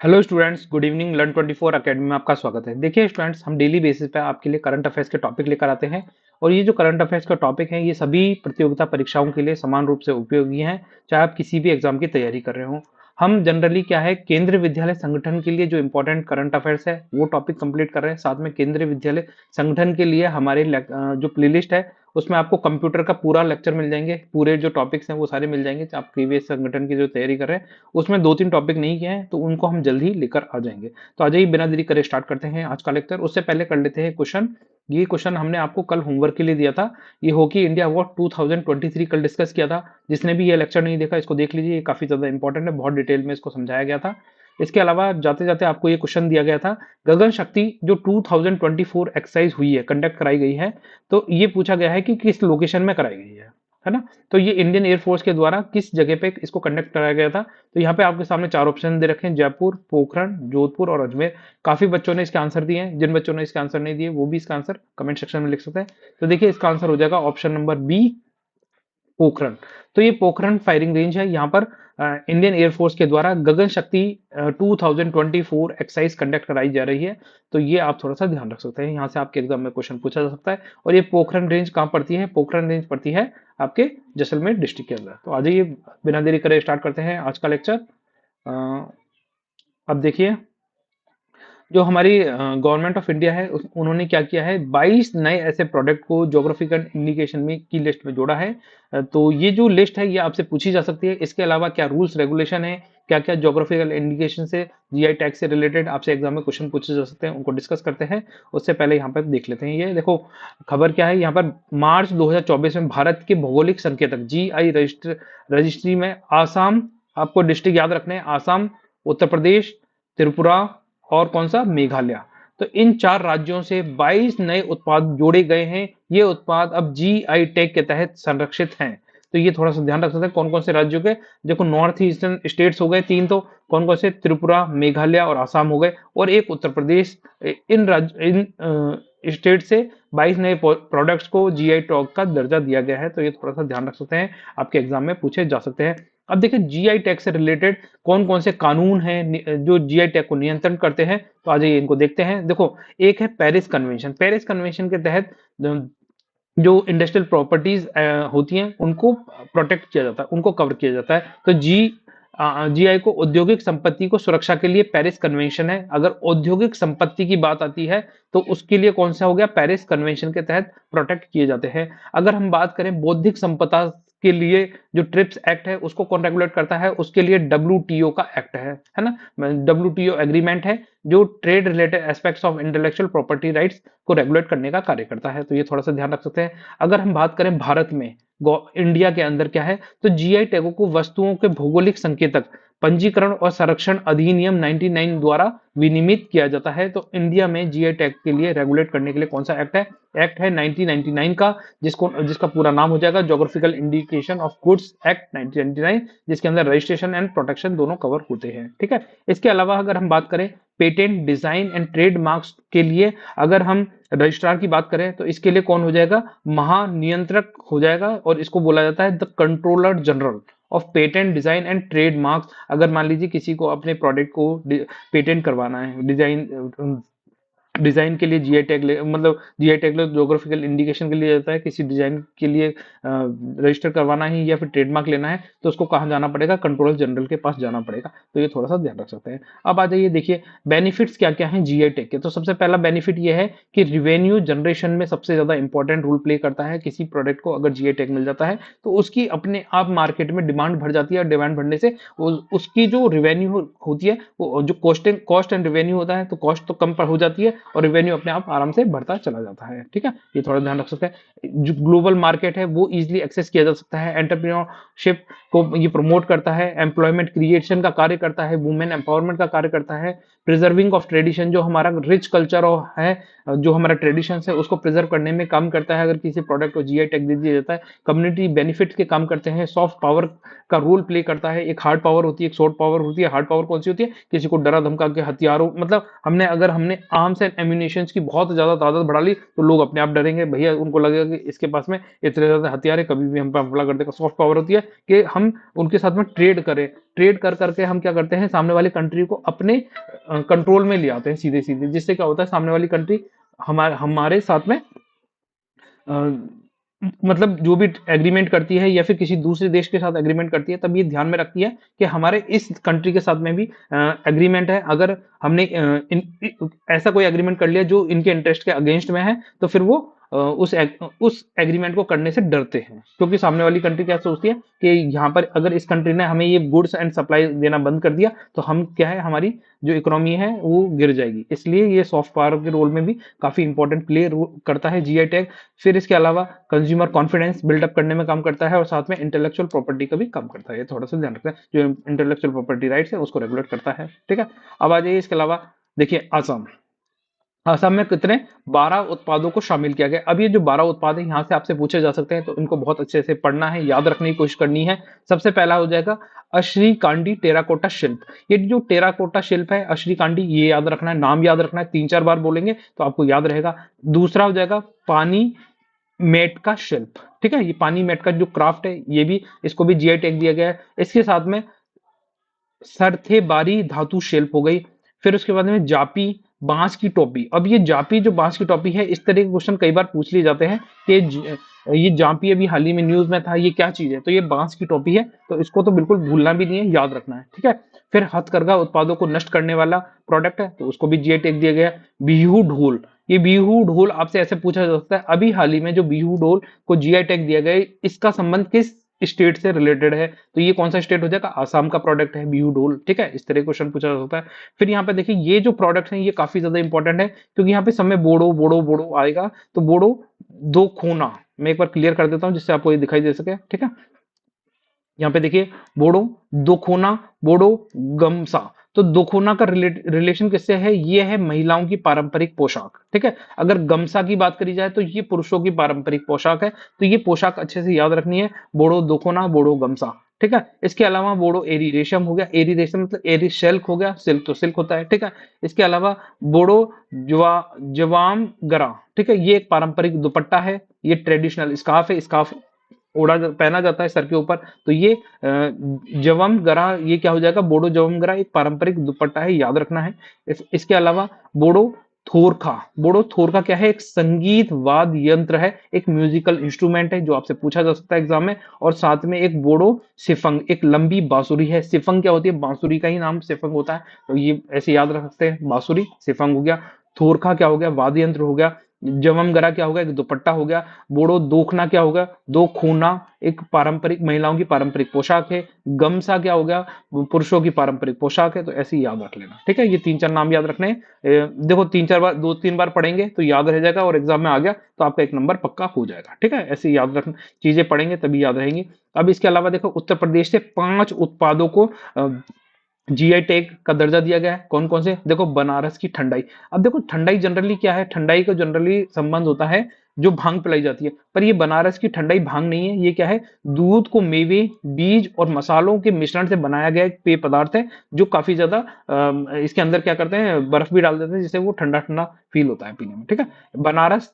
Hello students, good evening. Learn 24 academy में आपका स्वागत है। देखिए स्टूडेंट्स, हम डेली बेसिस पे आपके लिए करंट अफेयर्स के टॉपिक लेकर आते हैं और ये जो करंट अफेयर्स का टॉपिक है ये सभी प्रतियोगिता परीक्षाओं के लिए समान रूप से उपयोगी हैं, चाहे आप किसी भी एग्जाम की तैयारी कर रहे हो। हम जनरली क्या है, केंद्रीय विद्यालय संगठन के लिए जो इंपॉर्टेंट करंट अफेयर्स है वो टॉपिक कंप्लीट कर रहे हैं। साथ में केंद्रीय विद्यालय संगठन के लिए हमारे जो प्लेलिस्ट है उसमें आपको कंप्यूटर का पूरा लेक्चर मिल जाएंगे, पूरे जो टॉपिक्स हैं वो सारे मिल जाएंगे। आप प्रीवियस संगठन की जो तैयारी कर रहे हैं उसमें दो तीन टॉपिक नहीं किए हैं तो उनको हम जल्द ही लेकर आ जाएंगे। तो आ जाइए, बिना देरी करे स्टार्ट करते हैं आज का लेक्चर। उससे पहले कर लेते हैं क्वेश्चन। ये क्वेश्चन हमने आपको कल होमवर्क के लिए दिया था। ये हॉकी इंडिया अवार्ड 2023 कल डिस्कस किया था। जिसने भी ये लेक्चर नहीं देखा इसको देख लीजिए, ये काफी ज्यादा इंपॉर्टेंट है, बहुत डिटेल में इसको समझाया गया था। इसके अलावा जाते जाते आपको ये क्वेश्चन दिया गया था, गगन शक्ति जो 2024 एक्सरसाइज हुई है, कंडक्ट कराई गई है, तो ये पूछा गया है कि किस लोकेशन में कराई गई है ना। तो ये इंडियन एयरफोर्स के द्वारा किस जगह पे इसको कंडक्ट कराया गया था। तो यहाँ पे आपके सामने चार ऑप्शन दे रखे हैं, जयपुर, पोखरण, जोधपुर और अजमेर। काफी बच्चों ने इसके आंसर दिए हैं। जिन बच्चों ने इसके आंसर नहीं दिए वो भी इसका आंसर कमेंट सेक्शन में लिख सकते हैं। तो देखिए इसका आंसर हो जाएगा ऑप्शन नंबर बी, पोखरण। तो ये पोखरण फायरिंग रेंज है, यहाँ पर इंडियन एयरफोर्स के द्वारा गगन शक्ति 2024 एक्सरसाइज कंडक्ट कराई जा रही है। तो ये आप थोड़ा सा ध्यान रख सकते हैं, यहाँ से आपके एग्जाम में क्वेश्चन पूछा जा सकता है। और ये पोखरण रेंज कहाँ पड़ती है? पोखरण रेंज पड़ती है आपके जैसलमेर डिस्ट्रिक्ट के अंदर। तो आ जाइए, बिना देरी करे स्टार्ट करते हैं आज का लेक्चर। अब देखिए, जो हमारी गवर्नमेंट ऑफ इंडिया है उन्होंने क्या किया है, 22 नए ऐसे प्रोडक्ट को ज्योग्राफिकल इंडिकेशन में की लिस्ट में जोड़ा है। तो ये जो लिस्ट है ये आपसे पूछी जा सकती है। इसके अलावा क्या रूल्स रेगुलेशन है, क्या क्या ज्योग्राफिकल इंडिकेशन से, जीआई टैग से रिलेटेड आपसे एग्जाम में क्वेश्चन पूछे जा सकते हैं, उनको डिस्कस करते हैं। उससे पहले यहाँ पर देख लेते हैं, ये देखो खबर क्या है यहाँ पर। मार्च 2024 में भारत के भौगोलिक संकेतक जीआई रजिस्ट्री में आसाम, आपको डिस्ट्रिक्ट याद रखने हैं, आसाम, उत्तर प्रदेश, त्रिपुरा और कौन सा, मेघालय। तो इन चार राज्यों से 22 नए उत्पाद जोड़े गए हैं। ये उत्पाद अब जीआई टैग के तहत संरक्षित हैं। तो ये थोड़ा सा ध्यान रख सकते हैं कौन कौन से राज्यों के। देखो नॉर्थ ईस्टर्न स्टेट्स हो गए तीन, तो कौन कौन से, त्रिपुरा, मेघालय और आसाम हो गए, और एक उत्तर प्रदेश। इन राज्य इन स्टेट से 22 नए प्रोडक्ट्स को जीआई टैग का दर्जा दिया गया है। तो ये थोड़ा सा ध्यान रख सकते हैं, आपके एग्जाम में पूछे जा सकते हैं। अब देखिए जीआई टैग से रिलेटेड कौन कौन से कानून हैं जो जीआई टैग को नियंत्रण करते हैं। तो आ जाइए इनको देखते हैं। देखो, एक है पेरिस कन्वेंशन। पेरिस कन्वेंशन के तहत जो इंडस्ट्रियल प्रॉपर्टीज होती हैं उनको प्रोटेक्ट किया जाता है, उनको कवर किया जाता है। तो जीआई को औद्योगिक संपत्ति को सुरक्षा के लिए पेरिस कन्वेंशन है। अगर औद्योगिक संपत्ति की बात आती है तो उसके लिए कौन सा हो गया, पेरिस कन्वेंशन के तहत प्रोटेक्ट किए जाते हैं। अगर हम बात करें बौद्धिक संपदा के लिए, जो ट्रिप्स एक्ट है उसको कौन रेगुलेट करता है, उसके लिए डब्ल्यूटीओ का एक्ट है ना। डब्ल्यूटीओ एग्रीमेंट है जो trade related aspects of intellectual property rights को रेगुलेट करने का कार्य करता है। तो ये थोड़ा सा ध्यान रख सकते हैं। अगर हम बात करें भारत में, इंडिया के अंदर क्या है, तो जीआई टैगों को वस्तुओं के भौगोलिक संकेतक पंजीकरण और संरक्षण अधिनियम 99 द्वारा विनियमित किया जाता है। तो इंडिया में जीआई टैग के लिए रेगुलेट करने के लिए कौन सा एक्ट है? एक्ट है 1999 का, जिसका पूरा नाम हो जाएगा geographical indication of goods act 1999, जिसके अंदर रजिस्ट्रेशन एंड प्रोटेक्शन दोनों कवर होते हैं। ठीक है। इसके अलावा अगर हम बात करें पेटेंट, डिजाइन एंड ट्रेडमार्क्स के लिए, अगर हम रजिस्ट्रार की बात करें तो इसके लिए कौन हो जाएगा, महानियंत्रक हो जाएगा, और इसको बोला जाता है the controller general of patent, design and trademarks. अगर मान लीजिए किसी को अपने प्रोडक्ट को पेटेंट करवाना है, डिजाइन के लिए जीआई टैग मतलब जीआई टैग ज्योग्राफिकल इंडिकेशन के लिए जाता है, किसी डिजाइन के लिए रजिस्टर करवाना है या फिर ट्रेडमार्क लेना है तो उसको कहाँ जाना पड़ेगा, कंट्रोलर जनरल के पास जाना पड़ेगा। तो ये थोड़ा सा ध्यान रख सकते हैं। अब आ जाइए, देखिए बेनिफिट्स क्या क्या हैं जीआई टैग के। तो सबसे पहला बेनिफिट ये है कि रिवेन्यू जनरेशन में सबसे ज्यादा इंपॉर्टेंट रोल प्ले करता है। किसी प्रोडक्ट को अगर जीआई टैग मिल जाता है तो उसकी अपने आप मार्केट में डिमांड बढ़ जाती है, और डिमांड बढ़ने से उसकी जो रिवेन्यू होती है, वो जो कॉस्ट एंड रिवेन्यू होता है, तो कॉस्ट तो कम पर हो जाती है और रेवेन्यू अपने आप आराम से बढ़ता चला जाता है। ठीक है, ये थोड़ा ध्यान रख सकते हैं। जो ग्लोबल मार्केट है वो इजीली एक्सेस किया जा सकता है। एंटरप्रेन्योरशिप को ये प्रमोट करता है, एम्प्लॉयमेंट क्रिएशन का कार्य करता है, वुमेन एम्पावरमेंट का कार्य करता है, प्रिजर्विंग ऑफ ट्रेडिशन, जो हमारा रिच कल्चर है, जो हमारा ट्रेडिशन है उसको प्रिजर्व करने में काम करता है अगर किसी प्रोडक्ट को जीआई टैग दे दिया जाता है। कम्युनिटी बेनिफिट के काम करते हैं, सॉफ्ट पावर का रोल प्ले करता है। एक हार्ड पावर होती है, एक सॉफ्ट पावर होती है। हार्ड पावर कौन सी होती है? किसी को डरा धमका के हथियारों, मतलब हमने आर्म्स एंड एम्यूनिशन की बहुत ज्यादा तादाद बढ़ा ली तो लोग अपने आप डरेंगे भैया, उनको लगेगा कि इसके पास में इतने ज्यादा हथियार है, कभी भी हम पे हमला कर देगा। सॉफ्ट पावर होती है कि हम उनके साथ में ट्रेड करें, ट्रेड कर करके हम क्या करते हैं, सामने वाली कंट्री को अपने कंट्रोल में ले आते हैं सीधे सीधे, जिससे क्या होता है, सामने वाली कंट्री हमारे हमारे साथ में अ, मतलब जो भी एग्रीमेंट करती है या फिर किसी दूसरे देश के साथ एग्रीमेंट करती है, तब ये ध्यान में रखती है कि हमारे इस कंट्री के साथ में भी एग्रीमेंट है। अगर हमने ऐसा कोई एग्रीमेंट कर लिया जो इनके इंटरेस्ट के अगेंस्ट में है, तो फिर वो उस एग्रीमेंट को करने से डरते हैं, क्योंकि सामने वाली कंट्री क्या सोचती है कि यहाँ पर अगर इस कंट्री ने हमें ये गुड्स एंड सप्लाई देना बंद कर दिया तो हम क्या है, हमारी जो इकोनॉमी है वो गिर जाएगी। इसलिए ये सॉफ्ट पावर के रोल में भी काफी इंपॉर्टेंट प्ले करता है जीआई टैग। फिर इसके अलावा कंज्यूमर कॉन्फिडेंस बिल्डअप करने में काम करता है और साथ में इंटेलेक्चुअल प्रॉपर्टी का भी काम करता है। ये थोड़ा सा ध्यान रखना है, जो इंटेलेक्चुअल प्रॉपर्टी राइट्स है उसको रेगुलेट करता है। ठीक है, अब आ जाइए इसके अलावा देखिए आसाम। आसाम में कितने 12 उत्पादों को शामिल किया गया। अब ये जो 12 उत्पाद है यहाँ से आपसे पूछे जा सकते हैं, तो इनको बहुत अच्छे से पढ़ना है, याद रखने की कोशिश करनी है। सबसे पहला हो जाएगा अश्रीकांडी टेराकोटा शिल्प। ये जो टेराकोटा शिल्प है अश्रीकांडी, ये याद रखना है, नाम याद रखना है, 3-4 बार बोलेंगे तो आपको याद रहेगा। दूसरा हो जाएगा पानी मेट का शिल्प। ठीक है, ये पानी मेट का जो क्राफ्ट है ये भी, इसको भी जीआई टैग दिया गया है। इसके साथ में सरथेबारी धातु शिल्प हो गई। फिर उसके बाद में जापी बांस की टोपी। अब ये जापी जो बांस की टोपी है, इस तरह के क्वेश्चन कई बार पूछ लिए जाते हैं कि ये जापी अभी हाल ही में न्यूज में था, ये क्या चीज है? तो ये बांस की टोपी है, तो इसको तो बिल्कुल भूलना भी नहीं है, याद रखना है। ठीक है, फिर हथकरघा उत्पादों को नष्ट करने वाला प्रोडक्ट है, तो उसको भी जीआई टैग दिया गया है। बिहू ढोल, ये बिहू ढोल आपसे ऐसे पूछा जा सकता है, अभी हाल ही में जो बिहू ढोल को जीआई टैग दिया गया है, इसका संबंध किस स्टेट से रिलेटेड है? तो ये कौन सा स्टेट हो जाएगा? आसाम का प्रोडक्ट है बिहू ढोल। ठीक है, इस तरह क्वेश्चन पूछा जा सकता है। फिर यहाँ पे देखिए ये जो प्रोडक्ट हैं ये काफी ज्यादा इंपॉर्टेंट है, क्योंकि यहाँ पे सब में बोडो बोडो बोडो आएगा। तो बोडो दो खोना, मैं एक बार क्लियर कर देता हूँ जिससे आपको ये दिखाई दे सके। ठीक है, यहाँ पे देखिए बोडो दोखोना, बोडो गमसा। तो दोखोना का रिलेशन किससे है? ये है महिलाओं की पारंपरिक पोशाक। ठीक है, अगर गमसा की बात करी जाए तो ये पुरुषों की पारंपरिक पोशाक है। तो ये पोशाक अच्छे से याद रखनी है, बोडो दोखोना, बोडो गमसा। ठीक है, इसके अलावा बोडो एरी रेशम हो गया, एरी रेशम मतलब एरी सिल्क हो गया, सिल्क तो सिल्क होता है। ठीक है, इसके अलावा बोडो जवाम गरा। ठीक है, ये एक पारंपरिक दुपट्टा है, ये ट्रेडिशनल स्कार्फ है, स्कार्फ पहना जाता है सर के ऊपर। तो ये जवम गरा, ये क्या हो जाएगा? बोडो जवम गरा एक पारंपरिक दुपट्टा है, याद रखना है। इसके अलावा बोडो थोरखा, बोडो थोरखा क्या है? एक संगीत वाद्य यंत्र है, एक म्यूजिकल इंस्ट्रूमेंट है जो आपसे पूछा जा सकता है एग्जाम में। और साथ में एक बोडो सिफंग, एक लंबी बांसुरी है। सिफंग क्या होती है? बांसुरी का ही नाम सिफंग होता है, तो ये ऐसे याद रख सकते हैं, बांसुरी सिफंग हो गया। थोरखा क्या हो गया? वाद्य यंत्र हो गया। जवम गरा क्या होगा? एक दुपट्टा हो गया। बोडो दोखना क्या होगा? दो खूना, एक पारंपरिक महिलाओं की पारंपरिक पोशाक है। गमसा क्या हो गया? पुरुषों की पारंपरिक पोशाक है। तो ऐसे ही याद रख लेना। ठीक है, ये 3-4 नाम याद रखने हैं। देखो 3-4 बार, 2-3 बार पढ़ेंगे तो याद रह जाएगा, और एग्जाम में आ गया तो आपका 1 नंबर पक्का हो जाएगा। ठीक है, ऐसे ही याद रखना, चीजें पढ़ेंगे तभी याद रहेंगी। अब इसके अलावा देखो उत्तर प्रदेश से 5 उत्पादों को जीआई टैग का दर्जा दिया गया है। कौन कौन से? देखो बनारस की ठंडाई। अब देखो ठंडाई जनरली क्या है? ठंडाई का जनरली संबंध होता है जो भांग पिलाई जाती है, पर ये बनारस की ठंडाई भांग नहीं है। ये क्या है? दूध को मेवे, बीज और मसालों के मिश्रण से बनाया गया एक पेय पदार्थ है, जो काफी ज्यादा इसके अंदर क्या करते हैं, बर्फ भी डाल देते हैं, जिससे वो ठंडा ठंडा फील होता है पीने में। ठीक है, बनारस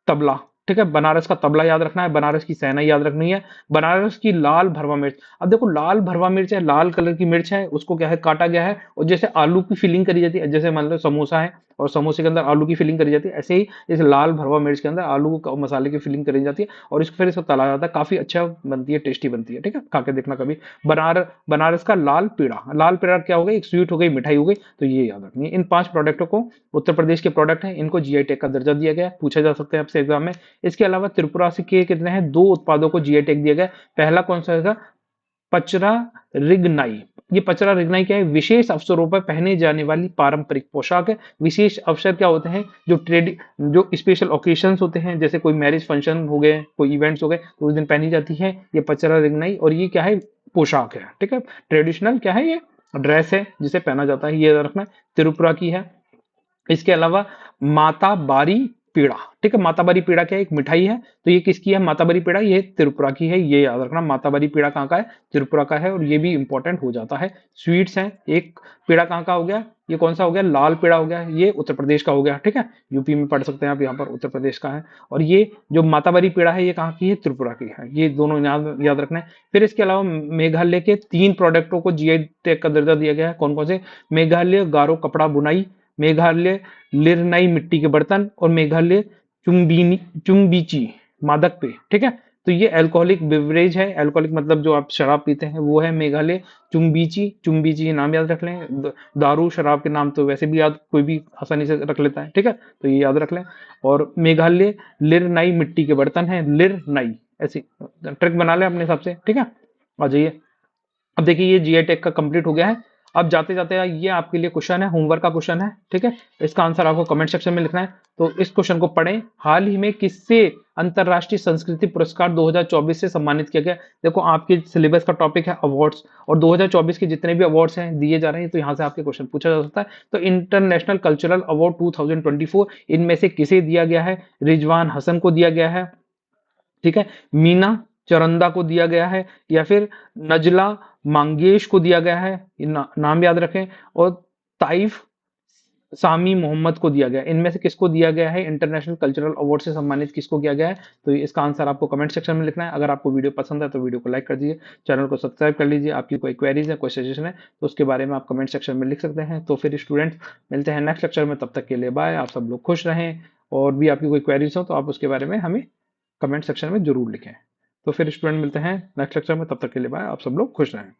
तबला। ठीक है, बनारस का तबला याद रखना है। बनारस की सेना याद रखनी है। बनारस की लाल भरवा मिर्च। अब देखो लाल भरवा मिर्च है, लाल कलर की मिर्च है, उसको क्या है? काटा गया है, और जैसे आलू की फिलिंग करी जाती है, जैसे मान लो समोसा है और समोसे के अंदर आलू की फिलिंग करी जाती है, ऐसे ही इस लाल भरवा मिर्च के अंदर आलू का मसाले की फिलिंग करी जाती है, और इसको फिर इसको तला जाता है। काफी अच्छा बनती है, टेस्टी बनती है। ठीक है, खा के देखना कभी। बनारस का लाल पेड़ा। लाल पेड़ा क्या हो गई? एक स्वीट हो गई, मिठाई हो गई। तो ये याद रखनी है। इन 5 प्रोडक्टों को, उत्तर प्रदेश के प्रोडक्ट हैं, इनको जीआई टैग का दर्जा दिया गया है, पूछा जा सकता है आपसे एग्जाम में। इसके अलावा त्रिपुरा से के कितने हैं? 2 उत्पादों को जीआई टैग दिया गया। पहला कौन सा है? पचरा रिगनाई। ये पचरा रिगनाई क्या है? विशेष अवसरों पर पहने जाने वाली पारंपरिक पोशाक है। विशेष अवसर क्या होते हैं? जो स्पेशल ओकेशंस होते हैं, जैसे कोई मैरिज फंक्शन हो गए, कोई इवेंट्स हो गए, तो उस दिन पहनी जाती है ये पचरा रिगनाई। और ये क्या है? पोशाक है। ठीक है, ट्रेडिशनल क्या है ये? ड्रेस है जिसे पहना जाता है, ये याद रखना है, त्रिपुरा की है। इसके अलावा माता बारी पेड़ा, ठीक है, माता बारी पेड़ा क्या है, एक मिठाई है, तो ये किसकी है, माता बारी पेड़ा, ये त्रिपुरा की है, ये याद रखना, माता बारी पेड़ा कहाँ का है, त्रिपुरा का है, और ये भी इंपॉर्टेंट हो जाता है। स्वीट्स हैं, एक पेड़ा कहाँ का हो गया, ये कौन सा हो गया, लाल पेड़ा हो गया, ये उत्तर प्रदेश का हो गया, ठीक है, यूपी में पढ़ सकते हैं आप, यहाँ पर उत्तर प्रदेश का है। और ये जो माता बारी पेड़ा है ये कहाँ की है, त्रिपुरा की है, ये दोनों याद रखना है। फिर इसके अलावा मेघालय के 3 प्रोडक्टों को जीआई टैग का दर्जा दिया गया है, कौन कौन से, मेघालय गारो कपड़ा बुनाई, मेघालय लिरनाई मिट्टी के बर्तन, और मेघालय चुंबिनी चुंबिची मादक पेय, ठीक है। तो ये अल्कोहलिक बिवरेज है, अल्कोहलिक मतलब जो आप शराब पीते हैं वो है मेघालय चुंबिची, चुंबिची ये नाम याद रख लें। दारू शराब के नाम तो वैसे भी याद कोई भी आसानी से रख लेता है, ठीक है, तो ये याद रख लें। और मेघालय लिरनाई मिट्टी के बर्तन है, लिरनाई, ऐसी ट्रिक बना लें अपने हिसाब से, ठीक है। आ जाइए, अब देखिए ये जीआई टैग का कंप्लीट हो गया है। अब जाते जाते ये आपके लिए क्वेश्चन है, होमवर्क का क्वेश्चन है, ठीक है, इसका आंसर आपको कमेंट सेक्शन में लिखना है। तो इस क्वेश्चन को पढ़ें, हाल ही में किससे अंतरराष्ट्रीय संस्कृति पुरस्कार 2024 से सम्मानित किया गया। देखो आपके सिलेबस का टॉपिक है अवार्ड्स, और 2024 के जितने भी अवार्ड्स हैं दिए जा रहे हैं, तो यहाँ से आपके क्वेश्चन पूछा जा सकता है। तो इंटरनेशनल कल्चरल अवार्ड 2024 इनमें से किसे दिया गया है, रिजवान हसन को दिया गया है, ठीक है, मीना चरंदा को दिया गया है, या फिर नजला मांगेश को दिया गया है, ये नाम याद रखें, और ताइफ सामी मोहम्मद को दिया गया है। इनमें से किसको दिया गया है, इंटरनेशनल कल्चरल अवार्ड से सम्मानित किसको किया गया है। तो इसका आंसर आपको कमेंट सेक्शन में लिखना है। अगर आपको वीडियो पसंद है तो वीडियो को लाइक कर दीजिए, चैनल को सब्सक्राइब कर लीजिए। आपकी कोई क्वेरीज है, कोई सजेशन है तो उसके बारे में आप कमेंट सेक्शन में लिख सकते हैं। तो फिर स्टूडेंट्स मिलते हैं नेक्स्ट लेक्चर में, तब तक के लिए बाय, आप सब लोग खुश रहें। और भी आपकी कोई क्वेरीज हो तो आप उसके बारे में हमें कमेंट सेक्शन में जरूर लिखें। तो फिर स्टूडेंट मिलते हैं नेक्स्ट लेक्चर में, तब तक के लिए बाय, आप सब लोग खुश रहें।